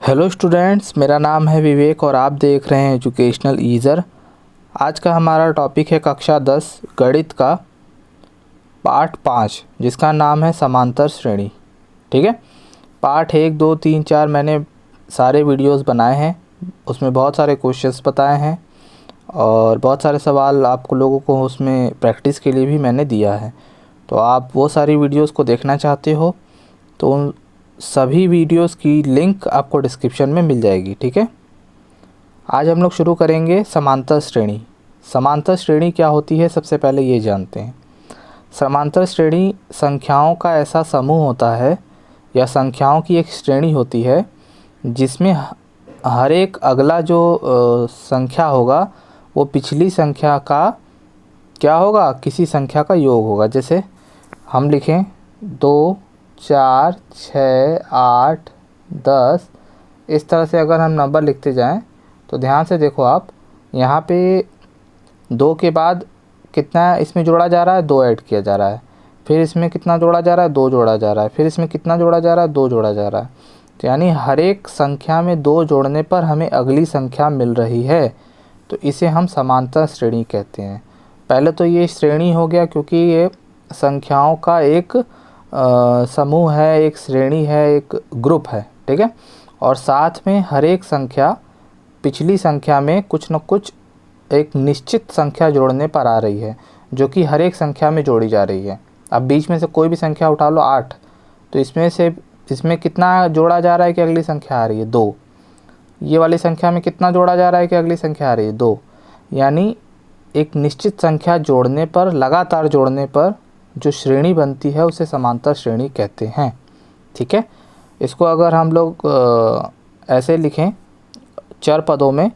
Hello students, मेरा नाम है विवेक और आप देख रहे हैं एजुकेशनल ईज़र। आज का हमारा टॉपिक है कक्षा 10 गणित का पार्ट 5, जिसका नाम है समांतर श्रेणी। ठीक है, पार्ट 1, 2, 3, 4 मैंने सारे वीडियोस बनाए हैं, उसमें बहुत सारे क्वेश्चंस बताए हैं और बहुत सारे सवाल आपको लोगों को उसमें प्रैक्टिस के लिए भी मैंने दिया है। तो आप वो सारी वीडियोस को देखना चाहते हो तो उन सभी वीडियोस की लिंक आपको डिस्क्रिप्शन में मिल जाएगी। ठीक है, आज हम लोग शुरू करेंगे समांतर श्रेणी। समांतर श्रेणी क्या होती है, सबसे पहले ये जानते हैं। समांतर श्रेणी संख्याओं का ऐसा समूह होता है या संख्याओं की एक श्रेणी होती है जिसमें हर एक अगला जो संख्या होगा वो पिछली संख्या का क्या होगा, किसी संख्या का योग होगा। जैसे हम लिखें 2, 4, 6, 8, 10, इस तरह से अगर हम नंबर लिखते जाएं तो ध्यान से देखो आप, यहाँ पे 2 के बाद कितना इसमें जोड़ा जा रहा है, 2 ऐड किया जा रहा है। फिर इसमें कितना जोड़ा जा रहा है, 2 जोड़ा जा रहा है। फिर इसमें कितना जोड़ा जा रहा है, 2 जोड़ा जा रहा है। तो यानी हर एक संख्या में 2 जोड़ने पर हमें अगली संख्या मिल रही है, तो इसे हम समांतर श्रेणी कहते हैं। पहले तो ये श्रेणी हो गया क्योंकि ये संख्याओं का एक समूह है, एक श्रेणी है, एक ग्रुप है। ठीक है, और साथ में हर एक संख्या पिछली संख्या में कुछ न कुछ एक निश्चित संख्या जोड़ने पर आ रही है, जो कि हर एक संख्या में जोड़ी जा रही है। अब बीच में से कोई भी संख्या उठा लो 8, तो इसमें कितना जोड़ा जा रहा है कि अगली संख्या आ रही है, 2। ये वाली संख्या में कितना जोड़ा जा रहा है कि अगली संख्या आ रही है, 2। यानी एक निश्चित संख्या जोड़ने पर, लगातार जोड़ने पर जो श्रेणी बनती है उसे समांतर श्रेणी कहते हैं। ठीक है, इसको अगर हम लोग ऐसे लिखें चर पदों में,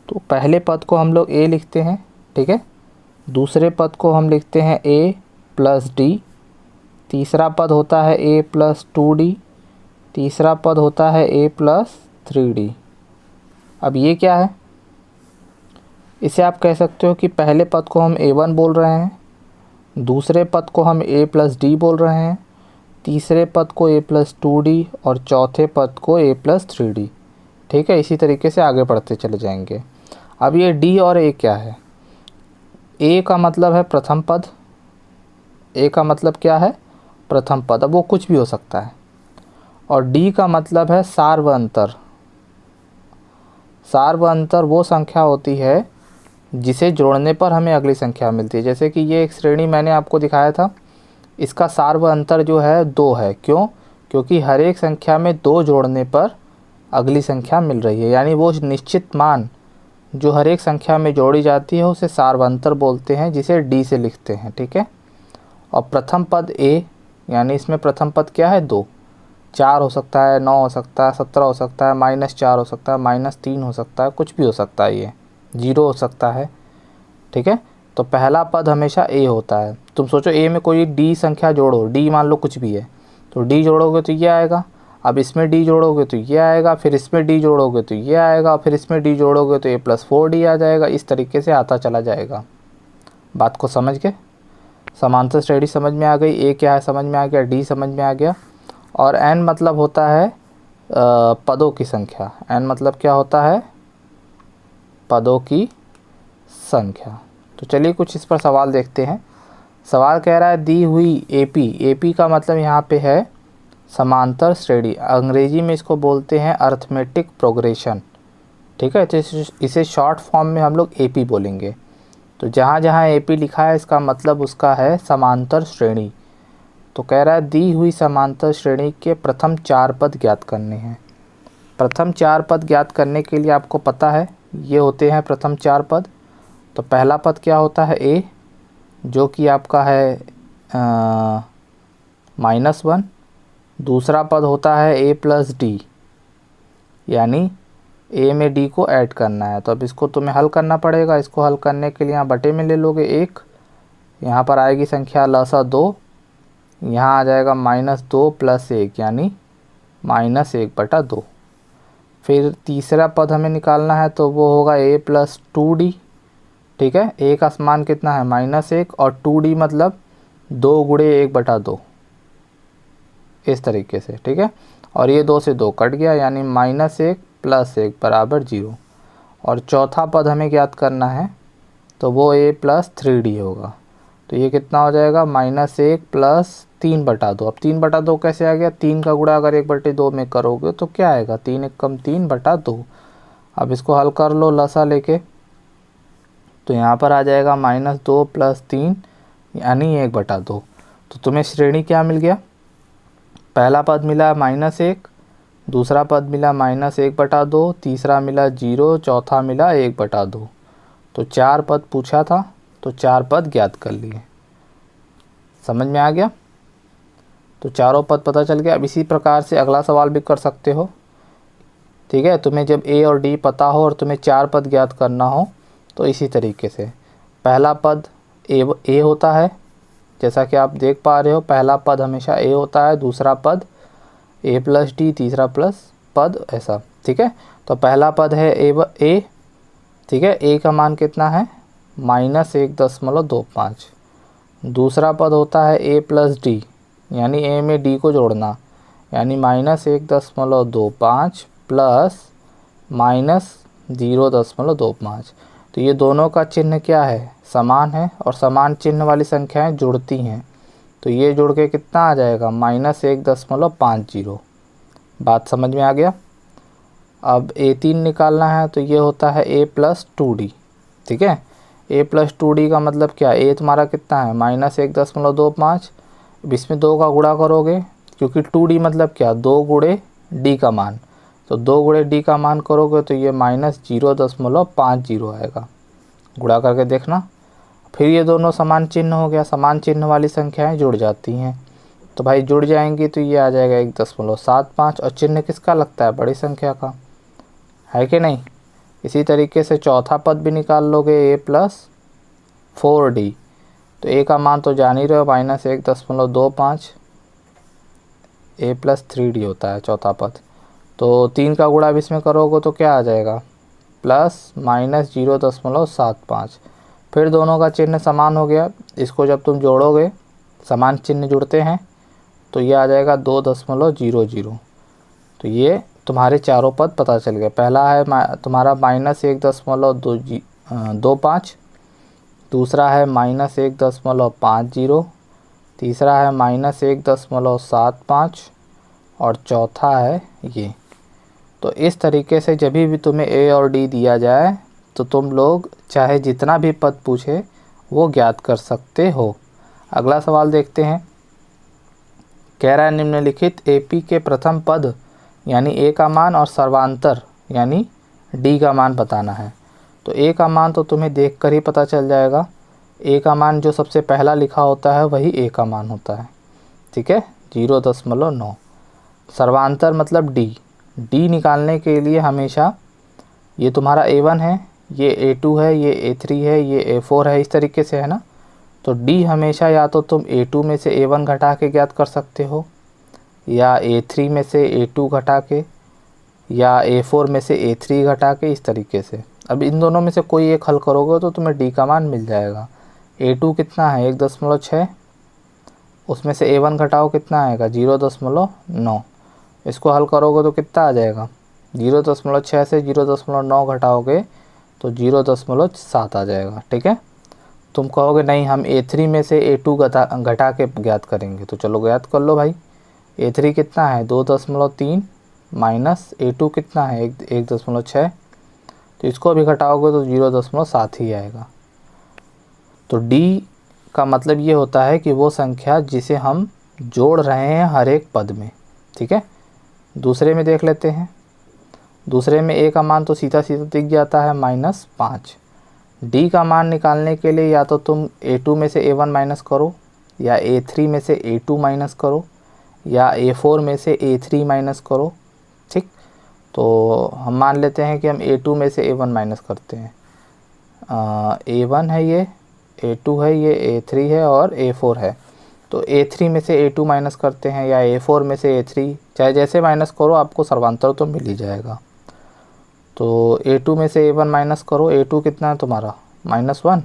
तो पहले पद को हम लोग a लिखते हैं। ठीक है, दूसरे पद को हम लिखते हैं a प्लस d, तीसरा पद होता है a प्लस 2d, तीसरा पद होता है a प्लस 3d। अब ये क्या है, इसे आप कह सकते हो कि पहले पद को हम a1 बोल रहे हैं, दूसरे पद को हम a प्लस डी बोल रहे हैं, तीसरे पद को a प्लस 2d और चौथे पद को a प्लस 3d। ठीक है, इसी तरीके से आगे बढ़ते चले जाएंगे। अब ये d और a क्या है, a का मतलब है प्रथम पद, a का मतलब क्या है, प्रथम पद। अब वो कुछ भी हो सकता है। और d का मतलब है सार्व अंतर। सार्व अंतर वो संख्या होती है जिसे जोड़ने पर हमें अगली संख्या मिलती है। जैसे कि ये एक श्रेणी मैंने आपको दिखाया था, इसका सार्व अंतर जो है 2 है। क्यों? क्योंकि हर एक संख्या में 2 जोड़ने पर अगली संख्या मिल रही है। यानी वो निश्चित मान जो हर एक संख्या में जोड़ी जाती है उसे सार्व अंतर बोलते हैं, जिसे d से लिखते हैं। ठीक है, और प्रथम पद a, यानी इसमें प्रथम पद क्या है, 2। 4 हो सकता है, 9 हो सकता है, 17 हो सकता है, -4 हो सकता है, -3 हो सकता है, कुछ भी हो सकता है, ये 0 हो सकता है। ठीक है, तो पहला पद हमेशा a होता है। तुम सोचो a में कोई d संख्या जोड़ो, d मान लो कुछ भी है, तो d जोड़ोगे तो ये आएगा। अब इसमें d जोड़ोगे तो ये आएगा, फिर इसमें d जोड़ोगे तो ये आएगा, फिर इसमें d जोड़ोगे तो a प्लस 4d आ जाएगा। इस तरीके से आता चला जाएगा। बात को समझ गए? समांतर श्रेणी समझ में आ गई, a क्या है समझ में आ गया, d समझ में आ गया। और n मतलब होता है पदों की संख्या। n मतलब क्या होता है, पदों की संख्या। तो चलिए कुछ इस पर सवाल देखते हैं। सवाल कह रहा है दी हुई AP का मतलब यहाँ पे है समांतर श्रेणी। अंग्रेजी में इसको बोलते हैं अर्थमेटिक प्रोग्रेशन। ठीक है, तो इसे शॉर्ट फॉर्म में हम लोग AP बोलेंगे। तो जहाँ जहाँ AP लिखा है इसका मतलब उसका है समांतर श्रेणी। तो कह रहा है दी हुई समांतर श्रेणी के प्रथम 4 पद ज्ञात करने हैं। प्रथम 4 पद ज्ञात करने के लिए आपको पता है ये होते हैं प्रथम 4 पद। तो पहला पद क्या होता है, a, जो कि आपका है -1। दूसरा पद होता है a प्लस डी, यानी a में d को ऐड करना है। तो अब इसको तुम्हें हल करना पड़ेगा। इसको हल करने के लिए यहाँ बटे में ले लोगे 1, यहाँ पर आएगी संख्या लसा 2, यहाँ आ जाएगा -2 प्लस 1 यानी -1/2। फिर तीसरा पद हमें निकालना है, तो वो होगा a प्लस 2d। ठीक है, a का मान कितना है, -1, और 2d मतलब 2 × 1/2, इस तरीके से। ठीक है, और ये 2 से 2 कट गया, यानी -1 + 1 बराबर 0। और चौथा पद हमें ज्ञात करना है, तो वो a + 3d होगा। तो ये कितना हो जाएगा, -1 + 3/2। अब 3/2 कैसे आ गया, 3 का गुणा अगर 1/2 में करोगे तो क्या आएगा, 3 × 3/2। अब इसको हल कर लो लसा लेके, तो यहाँ पर आ जाएगा -2 + 3 यानी 1/2। तो तुम्हें श्रेणी क्या मिल गया, पहला पद मिला -1, दूसरा पद मिला -1/2, तीसरा मिला 0, चौथा मिला 1/2। तो 4 पद पूछा था, तो 4 पद ज्ञात कर लिए। समझ में आ गया, तो चारों पद पता चल गया। अब इसी प्रकार से अगला सवाल भी कर सकते हो। ठीक है, तुम्हें जब a और d पता हो और तुम्हें 4 पद ज्ञात करना हो, तो इसी तरीके से पहला पद a होता है, जैसा कि आप देख पा रहे हो, पहला पद हमेशा a होता है, दूसरा पद a + d, तीसरा पद ऐसा। ठीक है, तो पहला पद है a। ठीक है, a का मान कितना है, -1.25। दूसरा पद होता है a + d, यानी a में d को जोड़ना, यानी -1.25 प्लस -0.25। तो ये दोनों का चिन्ह क्या है, समान है, और समान चिन्ह वाली संख्याएं जुड़ती हैं। तो ये जुड़ के कितना आ जाएगा, -1.50। बात समझ में आ गया। अब a3 निकालना है, तो ये होता है a + 2d। ठीक है, a + 2d का मतलब क्या, a तुम्हारा कितना है, -1.25। इसमें 2 का गुणा करोगे, क्योंकि 2d मतलब क्या, 2 × d का मान, तो 2 × d का मान करोगे तो ये -0.50 आएगा। गुणा करके देखना, फिर ये दोनों समान चिन्ह हो गया, समान चिन्ह वाली संख्याएं जुड़ जाती हैं। तो भाई जुड़ जाएंगी, तो ये आ जाएगा 1.75। और चिन्ह किसका लगता है, बड़ी संख्या का, है कि नहीं। इसी तरीके से चौथा पद भी निकाल लोगे, a + 4d। तो a का मान तो जान ही रहे हो, -1.25, a + 3d होता है चौथा पद। तो 3 का गुणा अब इसमें करोगे तो क्या आ जाएगा, +-0.75। फिर दोनों का चिन्ह समान हो गया, इसको जब तुम जोड़ोगे, समान चिन्ह जुड़ते हैं, तो ये आ जाएगा 2.00। तो ये तुम्हारे चारों पद पता चल गए। पहला है तुम्हारा -1.25, दूसरा है -1.50, तीसरा है -1.75, और चौथा है ये। तो इस तरीके से जब भी तुम्हें a और d दिया जाए, तो तुम लोग चाहे जितना भी पद पूछे वो ज्ञात कर सकते हो। अगला सवाल देखते हैं। कह रहा है निम्नलिखित AP के प्रथम पद यानी a का मान और सर्वांतर यानी d का मान बताना है। तो a का मान तो तुम्हें देखकर ही पता चल जाएगा। a का मान जो सबसे पहला लिखा होता है वही a का मान होता है। ठीक है, 0.9। सर्वांतर मतलब d निकालने के लिए हमेशा ये तुम्हारा a1 है, ये a2 है, ये a3 है, ये a4 है, इस तरीके से है ना। तो d हमेशा या तो तुम a2 में से a1 घटा के ज्ञात कर सकते हो, या a3 में से a2 घटा के, या a4 में से a3 घटा के, इस तरीके से। अब इन दोनों में से कोई एक हल करोगे तो तुम्हें d का मान मिल जाएगा। a2 कितना है, 1.6, उसमें से a1 घटाओ कितना आएगा, 0.9। इसको हल करोगे तो कितना आ जाएगा, 0.6 से 0.9 घटाओगे तो 0.7 आ जाएगा। ठीक है, तुम कहोगे नहीं हम a3 में से a2 घटा के ज्ञात करेंगे, तो चलो ज्ञात कर लो भाई। a3 कितना है, 2.3 माइनस a2 कितना है, 1.6, तो इसको भी घटाओगे तो 0.7 ही आएगा। तो d का मतलब ये होता है कि वो संख्या जिसे हम जोड़ रहे हैं हर एक पद में। ठीक है, दूसरे में देख लेते हैं। दूसरे में a का मान तो सीधा सीधा दिख जाता है, -5। d का मान निकालने के लिए या तो तुम a2 में से a1 माइनस करो, या a3 में से a2 माइनस करो, या a4 में से a3 माइनस करो। ठीक, तो हम मान लेते हैं कि हम a2 में से a1 माइनस करते हैं। a1 है ये, a2 है ये, a3 है और a4 है। तो a3 में से a2 माइनस करते हैं, या a4 में से a3, चाहे जैसे माइनस करो आपको सर्वांतर तो मिल ही जाएगा। तो a2 में से a1 माइनस करो, a2 कितना है तुम्हारा -1,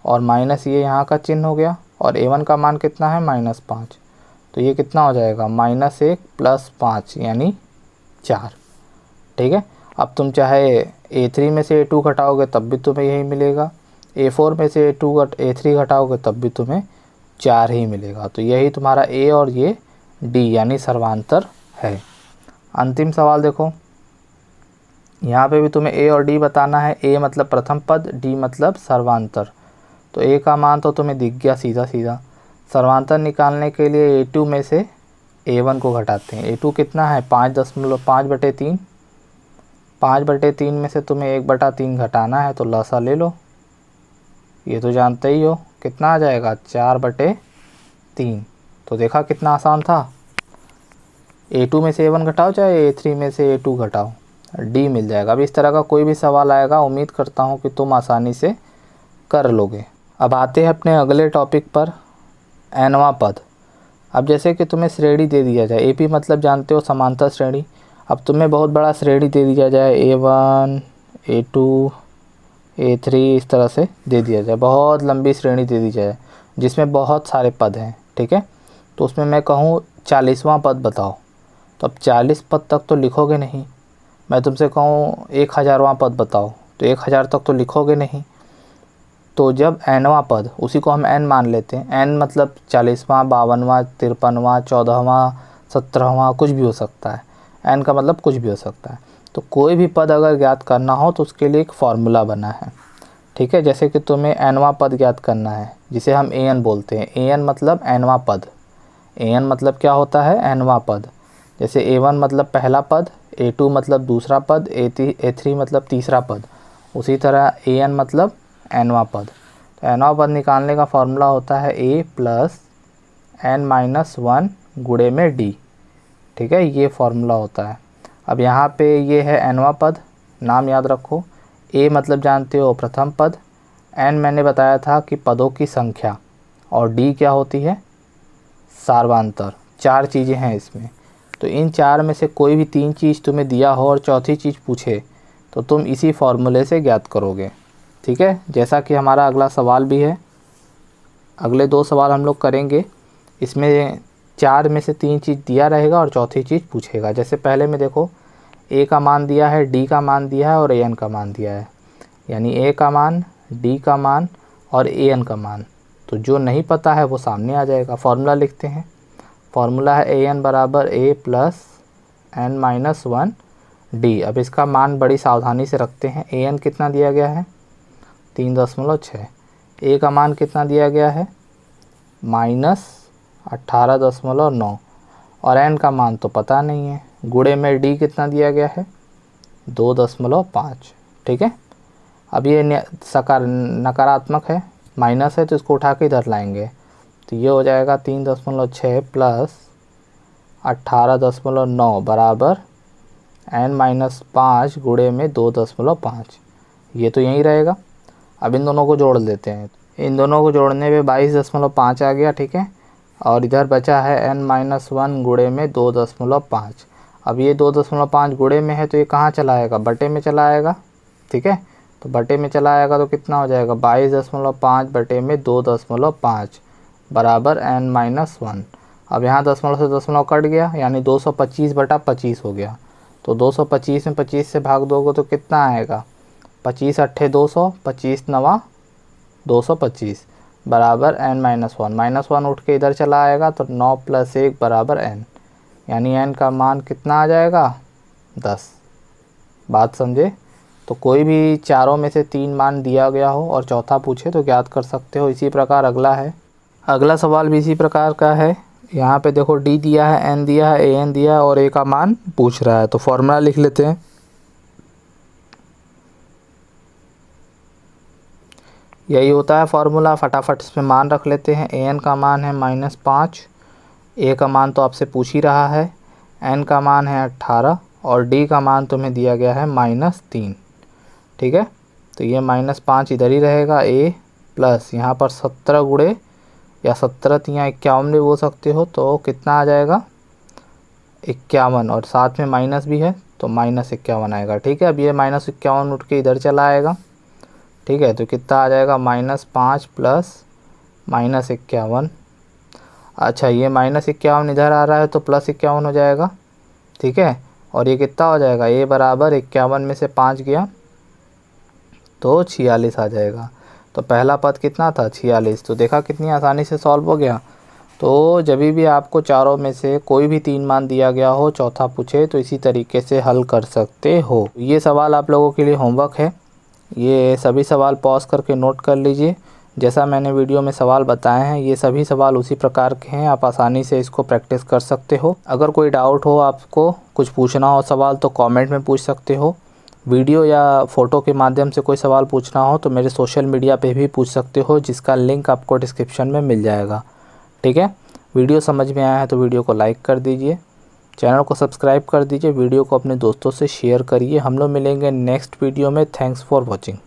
और माइनस ये यहाँ का चिन्ह हो गया, और a1 का मान कितना है -5। तो ये कितना हो जाएगा -1 + 5 यानी 4। ठीक है, अब तुम चाहे A3 में से A2 घटाओगे तब भी तुम्हें यही मिलेगा, A4 में से A3 घटाओगे तब भी तुम्हें 4 ही मिलेगा। तो यही तुम्हारा A और ये D यानी सर्वांतर है। अंतिम सवाल देखो, यहाँ पे भी तुम्हें A और D बताना है। A मतलब प्रथम पद, D मतलब सर्वांतर। तो A का मान तो तुम्हें दिख गया सीधा सीधा। सर्वांतर निकालने के लिए A2 में से A1 को घटाते हैं। A2 कितना है 5.5/3। 5/3 में से तुम्हें 1/3 घटाना है, तो लसा ले लो। ये तो जानते ही हो कितना आ जाएगा 4/3। तो देखा कितना आसान था। A2 में से A1 घटाओ चाहे A3 में से A2 घटाओ, D मिल जाएगा। अब इस तरह का कोई भी सवाल आएगा, उम्मीद करता हूँ कि तुम आसानी से कर लोगे। अब आते हैं अपने अगले टॉपिक पर, nवां पद। अब जैसे कि तुम्हें श्रेणी दे दिया जाए, AP मतलब जानते हो समांतर श्रेणी। अब तुम्हें बहुत बड़ा श्रेणी दे दिया जाए, A1 A2 A3 इस तरह से दे दिया जाए, बहुत लंबी श्रेणी दे दी जाए जिसमें बहुत सारे पद हैं। ठीक है, तो उसमें मैं कहूँ 40वां पद बताओ, तो अब 40 पद तक तो लिखोगे नहीं। मैं तुमसे कहूँ 1000वां पद बताओ, तो 1000 तक तो लिखोगे नहीं। तो जब nवां पद, उसी को हम n मान लेते हैं, n मतलब 40वां 52वां 53वां 14वां 17वां कुछ भी हो सकता है। n का मतलब कुछ भी हो सकता है। तो कोई भी पद अगर ज्ञात करना हो तो उसके लिए एक फार्मूला बना है। ठीक है, जैसे कि तुम्हें nवां पद ज्ञात करना है जिसे हम an बोलते हैं। an मतलब nवां पद। an मतलब क्या होता है nवां पद। जैसे A1 मतलब पहला पद, A2 मतलब दूसरा पद, A3 मतलब तीसरा पद, उसी तरह an मतलब nवां पद। तो nवां पद निकालने का फार्मूला होता है A + n-1 गुणे में D। ठीक है, ये फार्मूला होता है। अब यहाँ पे ये है nवां पद, नाम याद रखो। A मतलब जानते हो प्रथम पद, n मैंने बताया था कि पदों की संख्या, और D क्या होती है सर्वांतर। 4 चीज़ें हैं इसमें। तो इन 4 में से कोई भी 3 चीज़ तुम्हें दिया हो और चौथी चीज़ पूछे तो तुम इसी फार्मूले से ज्ञात करोगे। ठीक है, जैसा कि हमारा अगला सवाल भी है। अगले 2 सवाल हम लोग करेंगे, इसमें 4 में से 3 चीज़ दिया रहेगा और चौथी चीज़ पूछेगा। जैसे पहले में देखो, A का मान दिया है, D का मान दिया है और AN का मान दिया है, यानी A का मान, D का मान और AN का मान। तो जो नहीं पता है वो सामने आ जाएगा। फार्मूला लिखते हैं। फार्मूला है AN = A + n-1 D। अब इसका मान बड़ी सावधानी से रखते हैं। AN कितना दिया गया है 3.6। A का मान कितना दिया गया है -18.9 और n का मान तो पता नहीं है। गुणे में D कितना दिया गया है 2.5। ठीक है, अब ये नकारात्मक है, माइनस है, तो इसको उठा के इधर लाएंगे। तो ये हो जाएगा 3.6 + 18.9 बराबर n-5 गुणे में 2.5। ये तो यहीं रहेगा। अब इन दोनों को जोड़ लेते हैं। इन दोनों को जोड़ने पे 22.5 आ गया। ठीक है, और इधर बचा है n-1 गुणे में 2.5। अब ये 2.5 गुणे में है तो ये कहाँ चला आएगा, बटे में चला आएगा। ठीक है, तो बटे में चला आएगा तो कितना हो जाएगा 22.5 बटे में 2.5 बराबर n-1। अब यहाँ दशमलव से दशमलव कट गया, यानी 225/25 हो गया। तो 225 में 25 से भाग दोगे तो कितना आएगा 25 अट्ठे 200, 25 नवा 225 बराबर n-1। -1 उठ के इधर चला आएगा तो 9 + 1 बराबर n, यानी n का मान कितना आ जाएगा 10। बात समझे। तो कोई भी चारों में से 3 मान दिया गया हो और चौथा पूछे तो ज्ञात कर सकते हो। इसी प्रकार अगला है, अगला सवाल भी इसी प्रकार का है। यहाँ पे देखो D दिया है, N दिया है, AN दिया है और A का मान पूछ रहा है। तो फॉर्मूला लिख लेते हैं। यही होता है फार्मूला, फटाफट इसमें मान रख लेते हैं। AN का मान है -5, A का मान तो आपसे पूछ ही रहा है, N का मान है 18 और D का मान तुम्हें दिया गया है -3। ठीक है, तो ये -5 इधर ही रहेगा। A प्लस यहाँ पर 17 गुणे या 17 या 51 भी बोल सकते हो, तो कितना आ जाएगा 51 और साथ में माइनस भी है तो -51 आएगा। ठीक है, अब ये -51 उठ के इधर चला आएगा। ठीक है, तो कितना आ जाएगा -5 + -51। अच्छा, ये -51 इधर आ रहा है तो +51 हो जाएगा, ठीक है। और ये कितना हो जाएगा, a बराबर 51 में से 5 गया तो 46 आ जाएगा। तो पहला पद कितना था, 46। तो देखा कितनी आसानी से सॉल्व हो गया। तो जब भी आपको चारों में से कोई भी 3 मान दिया गया हो, चौथा पूछे, तो इसी तरीके से हल कर सकते हो। ये सवाल आप लोगों के लिए होमवर्क है, ये सभी सवाल पॉज करके नोट कर लीजिए। जैसा मैंने वीडियो में सवाल बताए हैं, ये सभी सवाल उसी प्रकार के हैं, आप आसानी से इसको प्रैक्टिस कर सकते हो। अगर कोई डाउट हो, आपको कुछ पूछना हो सवाल, तो कमेंट में पूछ सकते हो। वीडियो या फ़ोटो के माध्यम से कोई सवाल पूछना हो तो मेरे सोशल मीडिया पे भी पूछ सकते हो, जिसका लिंक आपको डिस्क्रिप्शन में मिल जाएगा, ठीक है। वीडियो समझ में आया है तो वीडियो को लाइक कर दीजिए, चैनल को सब्सक्राइब कर दीजिए, वीडियो को अपने दोस्तों से शेयर करिए। हम लोग मिलेंगे नेक्स्ट वीडियो में। Thanks for watching.